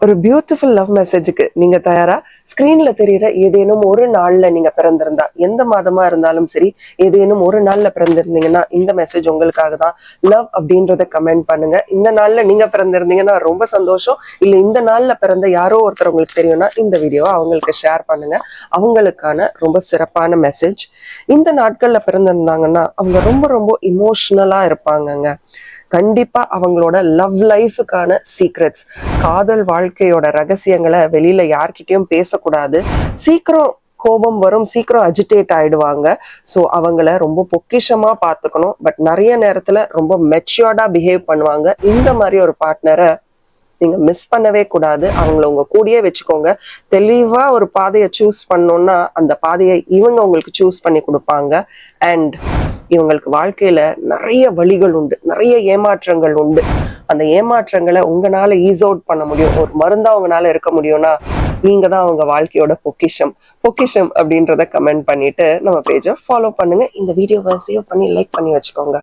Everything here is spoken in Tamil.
ஒரு பியூட்டிஃபுல் லவ் மெசேஜுக்கு நீங்க தயாரா? ஸ்கிரீன்ல தெரியுற ஏதேனும் ஒரு நாள்ல நீங்க பிறந்திருந்தா, எந்த மாதமா இருந்தாலும் சரி, ஏதேனும் ஒரு நாள்ல பிறந்திருந்தீங்கன்னா இந்த மெசேஜ் உங்களுக்காக தான். லவ் அப்படின்றத கமெண்ட் பண்ணுங்க. இந்த நாள்ல நீங்க பிறந்திருந்தீங்கன்னா ரொம்ப சந்தோஷம். இல்ல இந்த நாள்ல பிறந்த யாரோ ஒருத்தர் உங்களுக்கு தெரியும்னா இந்த வீடியோவை அவங்களுக்கு ஷேர் பண்ணுங்க. அவங்களுக்கான ரொம்ப சிறப்பான மெசேஜ். இந்த நாட்கள்ல பிறந்திருந்தாங்கன்னா அவங்க ரொம்ப ரொம்ப இமோஷனலா இருப்பாங்கங்க. கண்டிப்பா அவங்களோட லவ் லைஃபுக்கான சீக்ரெட்ஸ், காதல் வாழ்க்கையோட ரகசியங்களை வெளியில யார்கிட்டயும் பேசக்கூடாது. சீக்கிரம் கோபம் வரும், சீக்கிரம் அஜிடேட் ஆயிடுவாங்க. ஸோ அவங்கள ரொம்ப பொக்கிஷமா பார்த்துக்கணும். பட் நிறைய நேரத்துல ரொம்ப மெச்சூர்டா பிஹேவ் பண்ணுவாங்க. இந்த மாதிரி ஒரு பார்ட்னரை நீங்க மிஸ் பண்ணவே கூடாது. அவங்கள உங்க கூடயே வச்சுக்கோங்க. தெளிவா ஒரு பாதையை சூஸ் பண்ணோம்னா அந்த பாதையை இவங்க உங்களுக்கு சூஸ் பண்ணி கொடுப்பாங்க. அண்ட் இவங்களுக்கு வாழ்க்கையில நிறைய வழிகள் உண்டு, நிறைய ஏமாற்றங்கள் உண்டு. அந்த ஏமாற்றங்களை உங்களால ஈஸ் அவுட் பண்ண முடியும். ஒரு மருந்தா உங்களால இருக்க முடியும்னா நீங்க தான் அவங்க வாழ்க்கையோட பொக்கிஷம். பொக்கிஷம் அப்படின்றத கமெண்ட் பண்ணிட்டு நம்ம பேஜை ஃபாலோ பண்ணுங்க. இந்த வீடியோவை சேவ் பண்ணி லைக் பண்ணி வச்சுக்கோங்க.